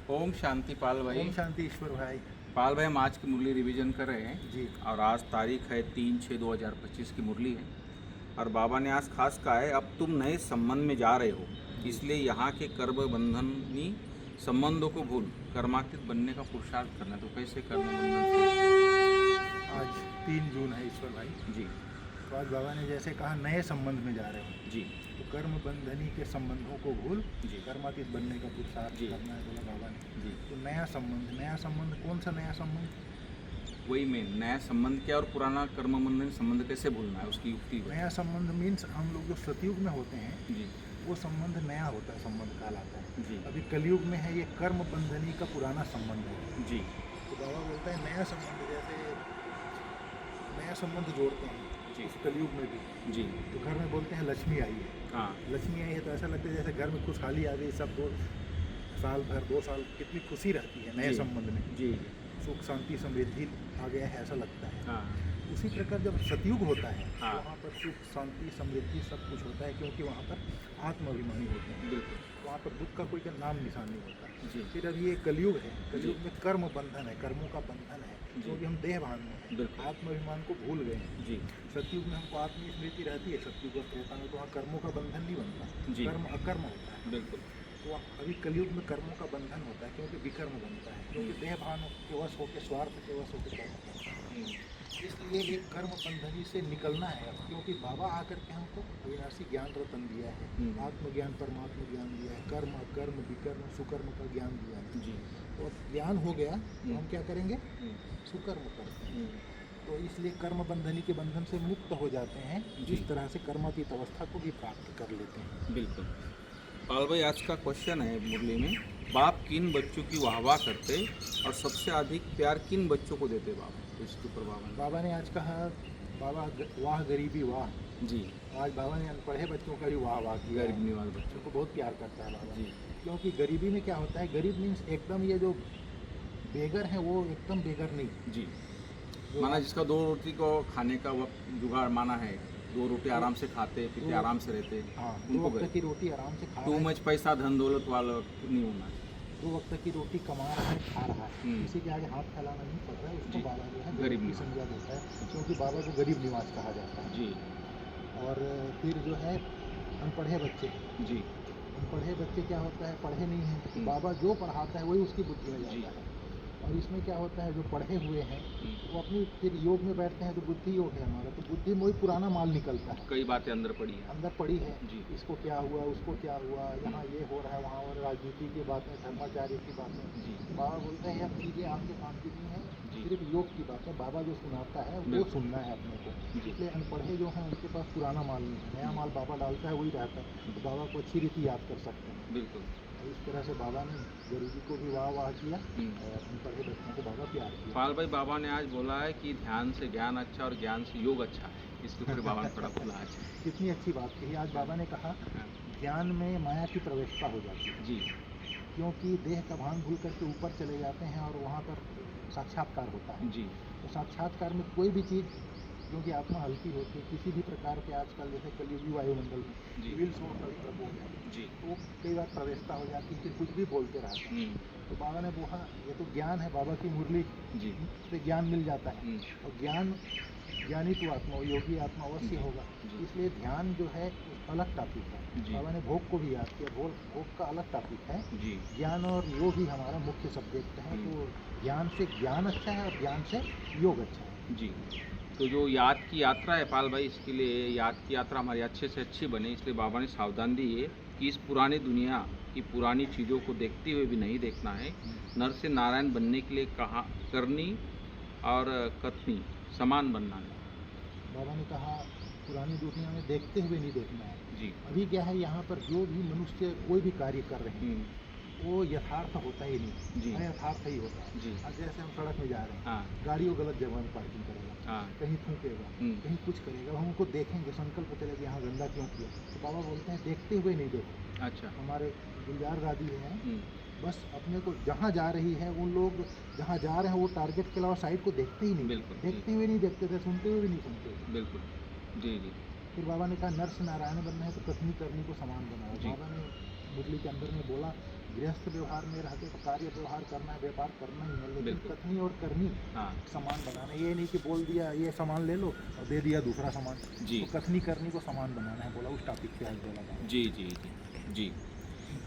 ओम शांति पाल भाई। ओम शांति ईश्वर भाई। पाल भाई, हम आज की मुरली रिवीजन कर रहे हैं जी। और आज तारीख है 3/6/2025 की मुरली है। और बाबा ने आज खास कहा है, अब तुम नए संबंध में जा रहे हो, जी। इसलिए यहाँ के कर्म बंधनी संबंधों को भूल कर्मातीत बनने का पुरुषार्थ करना। तो कैसे कर्म बंधन से? आज 3 जून है ईश्वर भाई। जी तो आज बाबा ने जैसे कहा नए संबंध में जा रहे हो, जी तो कर्म बंधनी के संबंधों को भूल जी कर्मातीत बनने का पुरुषार्थ जी करना है, बोला बाबा ने। जी। तो नया संबंध कौन सा नया संबंध? वही में नया संबंध क्या और पुराना कर्म बंधन संबंध कैसे भूलना है, उसकी युक्ति बताइए। नया संबंध मीन्स हम लोग जो सतयुग में होते हैं जी वो संबंध नया होता है, संबंध कहलाता है। जी अभी कलयुग में है ये कर्म बंधनी का पुराना संबंध है। जी तो बाबा बोलता है नया संबंध, जैसे नया संबंध जोड़ते हैं जी इस कलयुग में भी। जी। तो घर में बोलते हैं लक्ष्मी आई है। हाँ लक्ष्मी आई है तो ऐसा लगता है जैसे घर में खुशहाली आ गई, सब 2 साल कितनी खुशी रहती है नए जी संबंध में। जी सुख शांति समृद्धि आ गया है, ऐसा लगता है। हाँ उसी प्रकार जब सतयुग होता है हाँ। तो वहाँ पर सुख शांति समृद्धि सब कुछ होता है, क्योंकि वहाँ पर आत्माभिमानी होते हैं। बिल्कुल वहाँ पर दुख का कोई का नाम निशान नहीं होता। जी फिर अब ये कलयुग है, कलयुग में कर्म बंधन है, कर्मों का बंधन है, जी। क्योंकि हम देहभान में हैं, बिल्कुल आत्माभिमान को भूल गए हैं। जी सतयुग में हमको आत्मस्मृति रहती है, सतयुग और त्रेता में तो वहाँ कर्मों का बंधन नहीं बनता, जी। कर्म अकर्म होता है। बिल्कुल तो अभी कलयुग में कर्मों का बंधन होता है, क्योंकि विकर्म बनता है, क्योंकि देहभान के वश होकर, स्वार्थ के वश होकर कर्म करता है। इसलिए एक कर्म बंधनी से निकलना है अब, क्योंकि बाबा आकर के हमको अविनाशी ज्ञान रतन दिया है, आत्मज्ञान परमात्मा ज्ञान दिया है, कर्म अकर्म विकर्म सुकर्म का ज्ञान दिया है। जी तो अब ज्ञान हो गया तो हम क्या करेंगे? सुकर्म करते हैं। तो इसलिए कर्म बंधनी के बंधन से मुक्त हो जाते हैं, जिस तरह से कर्मातीत अवस्था को भी प्राप्त कर लेते हैं। बिल्कुल। पाल भाई, आज का क्वेश्चन है मुरली में, बाप किन बच्चों की वाहवाह करते और सबसे अधिक प्यार किन बच्चों को देते बाप? तो इसके ऊपर बाबा ने आज कहा, बाबा वाह गरीबी वाह। जी। आज बाबा ने अनपढ़े बच्चों का भी वाह किया है। गरीब निवाज बच्चों को बहुत प्यार करता है बाबा। जी क्योंकि गरीबी में क्या होता है, गरीब मीन्स एकदम ये जो बेगर है वो एकदम बेगर नहीं। जी। जो माना जिसका 2 रोटी को खाने का वक्त जुगाड़ माना है, 2 रोटी आराम से खाते पीते आराम से रहते, हाँ, 2 उनको वक्त की रोटी आराम से खा टू रहा है, मच पैसा धन दौलत वाला नहीं होना। 2 वक्त की रोटी कमा रहा है, खा रहा है, हम्म। किसी के आगे हाथ फैलाना नहीं पड़ रहा है, उसको जी। बाबा जो है गरीब गरीब की निवाज। संज्ञा देता है, क्योंकि बाबा को गरीब निवाज कहा जाता है। जी और फिर जो है अनपढ़े बच्चे, जी अनपढ़े बच्चे क्या होता है, पढ़े नहीं हैं, तो हम्म। बाबा जो पढ़ाता है वही उसकी बुद्धि में जी। जाता है। और इसमें क्या होता है, जो पढ़े हुए हैं हम्म। वो अपनी फिर योग में बैठते हैं, तो बुद्धि योग है हमारा, तो बुद्धि में वही पुराना माल निकलता है, कई बातें अंदर पड़ी है। अंदर पड़ी है। जी इसको क्या हुआ, उसको क्या हुआ, यहाँ ये हो रहा है, वहाँ और राजनीति की बातें, धर्माचार्य की बातें। जी बाबा बोलते हैं यह चीज़ें आपके काम की नहीं है, जी सिर्फ योग की बात है, बाबा जो सुनाता है वो बिल्कुल। सुनना है अपने को। जी इसलिए अनपढ़े जो हैं उनके पास पुराना माल नहीं है, नया माल बाबा डालता है वही रहता है, तो बाबा को अच्छी रीति याद कर सकते हैं। बिल्कुल। और इस तरह से बाबा ने गरीबी को भी वाह किया हम्म। और अनपढ़े बच्चों को बाबा प्यार किया। पाल भाई, बाबा ने आज बोला है कि ध्यान से ज्ञान अच्छा और ज्ञान से योग अच्छा है। इसके ऊपर बाबा ने थोड़ा बोला आज। कितनी अच्छी बात कही आज बाबा ने कहा, ज्ञान में माया की प्रवेशता हो जाती है, जी क्योंकि देह का भान भूल करके ऊपर चले जाते हैं और वहाँ पर साक्षात्कार होता है। जी तो साक्षात्कार में कोई भी चीज़, क्योंकि आत्मा हल्की होती है, किसी भी प्रकार के आजकल जैसे कलयुगी वायुमंडल में जी विल सोच कभी प्रकोप है, जी तो कई बार प्रवेशता हो जाती है, फिर कुछ भी बोलते रहते हैं। तो बाबा ने बोला ये तो ज्ञान है, बाबा की मुरली जी से ज्ञान मिल जाता है, और ज्ञान ज्ञानी तो आत्मा, योगी आत्मा अवश्य जी, होगा। जी। इसलिए ध्यान जो है अलग टॉपिक है। जी। बाबा ने भोग को भी याद किया, भोग का अलग टॉपिक है। जी ज्ञान और योग ही हमारा मुख्य सब्जेक्ट है। तो ज्ञान से ज्ञान अच्छा है और ज्ञान से योग अच्छा है। जी। तो जो याद की यात्रा है पाल भाई, इसके लिए याद की यात्रा हमारी अच्छे से अच्छी बने, इसलिए बाबा ने सावधान दी है कि इस पुरानी दुनिया की पुरानी चीज़ों को देखते हुए भी नहीं देखना है। नर से नारायण बनने के लिए कहा करनी और कथनी समान बनना है। बाबा ने कहा पुरानी दुनिया में देखते हुए नहीं देखना है। जी अभी क्या है, यहाँ पर जो भी मनुष्य कोई भी कार्य कर रहे हैं वो यथार्थ होता ही नहीं, जी अयथार्थ ही होता है। जी अब जैसे हम सड़क में जा रहे हैं, हाँ गाड़ी वो गलत जगह में पार्किंग करेगा, हाँ कहीं थूकेगा, कहीं कुछ करेगा, हम उनको देखेंगे, संकल्प चलेगा यहाँ गंदा क्यों किया। तो बाबा बोलते हैं देखते हुए नहीं देखो। अच्छा हमारे गुलजार दादी हैं, बस अपने को जहाँ जा रही है, उन लोग जहाँ जा रहे हैं वो टारगेट के अलावा साइड को देखते ही नहीं, बिल्कुल, देखते हुए नहीं देखते थे, सुनते हुए भी नहीं सुनते थे। बिल्कुल। जी जी फिर बाबा ने कहा नर से नारायण बनना है तो कथनी करनी को समान बनाओ। जी। बाबा ने मुरली के अंदर में बोला, गृहस्थ व्यवहार में रहते तो कार्य व्यवहार करना है, व्यापार करना ही है, लेकिन बिल्कुल। कथनी और करनी हाँ समान बनाना है। ये नहीं कि बोल दिया ये सामान ले लो और दे दिया दूसरा सामान, जी तो कथनी करनी को समान बनाना है, बोला उस टॉपिक पे आज बोला था। जी जी जी जी।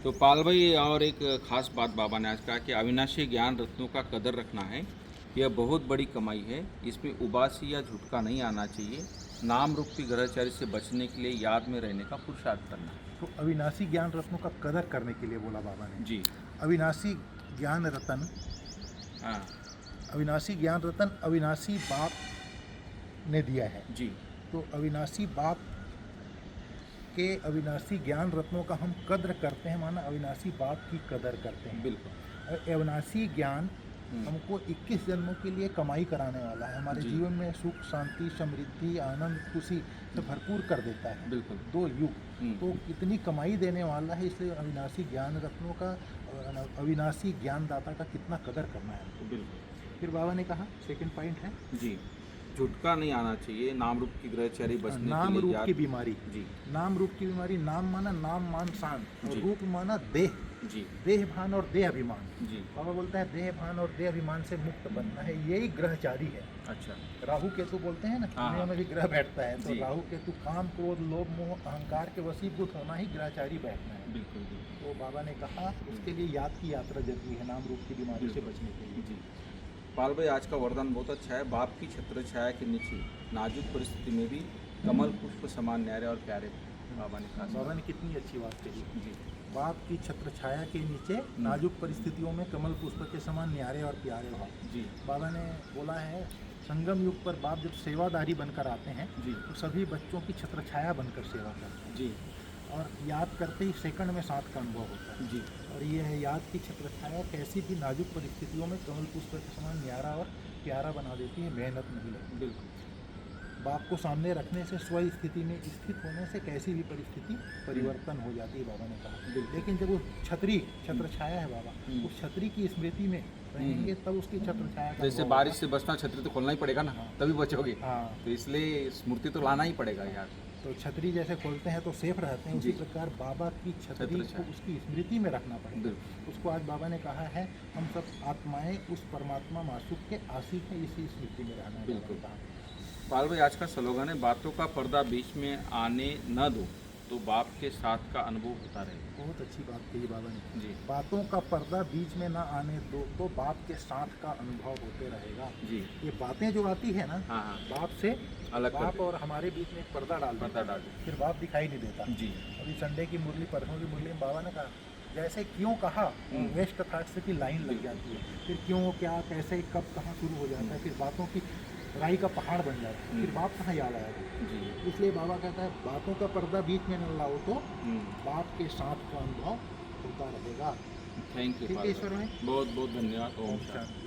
तो पाल भाई और एक खास बात बाबा ने आज कहा कि अविनाशी ज्ञान रत्नों का कदर रखना है, यह बहुत बड़ी कमाई है, इसमें उबासी या झुटका नहीं आना चाहिए, नाम रूप की ग्रहचारी से बचने के लिए याद में रहने का पुरुषार्थ करना है। तो अविनाशी ज्ञान रत्नों का कदर करने के लिए बोला बाबा ने। जी अविनाशी ज्ञान रतन, हाँ अविनाशी ज्ञान रतन अविनाशी बाप ने दिया है। जी तो अविनाशी बाप के अविनाशी ज्ञान रत्नों का हम कद्र करते हैं, माना अविनाशी बाप की कदर करते हैं। बिल्कुल। और अविनाशी ज्ञान हमको 21 जन्मों के लिए कमाई कराने वाला है, हमारे जी। जीवन में सुख शांति समृद्धि आनंद खुशी से भरपूर कर देता है। बिल्कुल। 2 युग तो कितनी कमाई देने वाला है, इसलिए अविनाशी ज्ञान रत्नों का और अविनाशी ज्ञानदाता का कितना कदर करना है। बिल्कुल। फिर बाबा ने कहा सेकंड पॉइंट है जी, झुटका नहीं आना चाहिए, नाम रूप की ग्रहचारी बचने नाम के लिए रूप याद। की बीमारी। जी नाम रूप की बीमारी, नाम माना नाम मान शान और जी। रूप माना देह, जी देह भान और देह अभिमान। जी। बाबा बोलता है देह भान और देह अभिमान से मुक्त बनना है, यही ग्रहचारी है। अच्छा। राहु केतु बोलते हैं ना, हाँ, दुनिया में भी ग्रह बैठता है, तो जी। राहु केतु काम क्रोध लोभ मोह अहंकार के वशीभूत होना ही ग्रहचारी बैठना है। बिल्कुल बिल्कुल। तो बाबा ने कहा उसके लिए याद की यात्रा जरूरी है, नाम रूप की बीमारी से बिल्कुल। बचने के लिए। जी। पाल भाई आज का वरदान बहुत अच्छा है, बाप की छत्र छाया के नीचे नाजुक परिस्थिति में भी कमल पुष्प समान न्यारे और प्यारे बाबा ने कहा। बाबा ने कितनी अच्छी बात कही। जी बाप की छत्र छाया के नीचे नाजुक परिस्थितियों में कमल पुष्प के समान न्यारे और प्यारे भाव। जी बाबा ने बोला है संगम युग पर बाप जब सेवादारी बनकर आते हैं जी तो सभी बच्चों की छत्र छाया बनकर सेवा करते हैं, जी और याद करते ही सेकंड में साथ का अनुभव होता है। जी और ये है याद की छत्र छाया कैसी भी नाजुक परिस्थितियों में कमल पुष्प के समान न्यारा और प्यारा बना देती है, मेहनत नहीं लगती। बिल्कुल। बाप को सामने रखने से स्व स्थिति में स्थित होने से कैसी भी परिस्थिति परिवर्तन हो जाती है, बाबा ने कहा। लेकिन जब वो छत्र छाया है बाबा, उस छतरी की स्मृति में रहेंगे तब उसकी छत्र छाया का जैसे अनुभव बारिश से बचना, छतरी तो खोलना ही पड़ेगा ना, हाँ। तभी बचोगे। होगा। हाँ, तो इसलिए स्मृति तो लाना ही पड़ेगा यार। तो छतरी जैसे खोलते हैं तो सेफ रहते हैं, उसी जी। प्रकार बाबा की छतरी छत्र को छाया। उसकी स्मृति में रखना पड़ेगा। बिल्कुल। उसको आज बाबा ने कहा है हम सब आत्माएं उस परमात्मा मासूक के आशिक है, इसी स्मृति में रहना है। बिल्कुल। बाबा ने कहा। पाल भाई आज का स्लोगन है, बातों का पर्दा बीच में आने न दो तो बाप के साथ का अनुभव होता रहे। बहुत अच्छी बात कही बाबा ने। जी बातों का पर्दा बीच में ना आने दो तो बाप के साथ का अनुभव होते रहेगा। जी। ये बातें जो आती है ना, हाँ हाँ बाप से अलग कर बाप दे। और हमारे बीच में एक पर्दा डाल देता पर्दा है। डाल दे। फिर बाप दिखाई नहीं देता। जी अभी संडे की मुरली, परसों की मुरली में बाबा ने कहा जैसे क्यों कहा वेस्ट थॉट्स की लाइन लग जाती है, फिर क्यों क्या कैसे कब कहाँ शुरू हो जाता है, फिर बातों की राई का पहाड़ बन जाता है, फिर बाप कहाँ याद आएगा। जी। इसलिए बाबा कहता है बातों का पर्दा बीच में न लाओ तो हम्म, बाप के साथ का अनुभव होता रहेगा। थैंक यू ठीक पाल है भाई। ईश्वर भाई। बहुत बहुत धन्यवाद। ओम ओम शांति। शांति।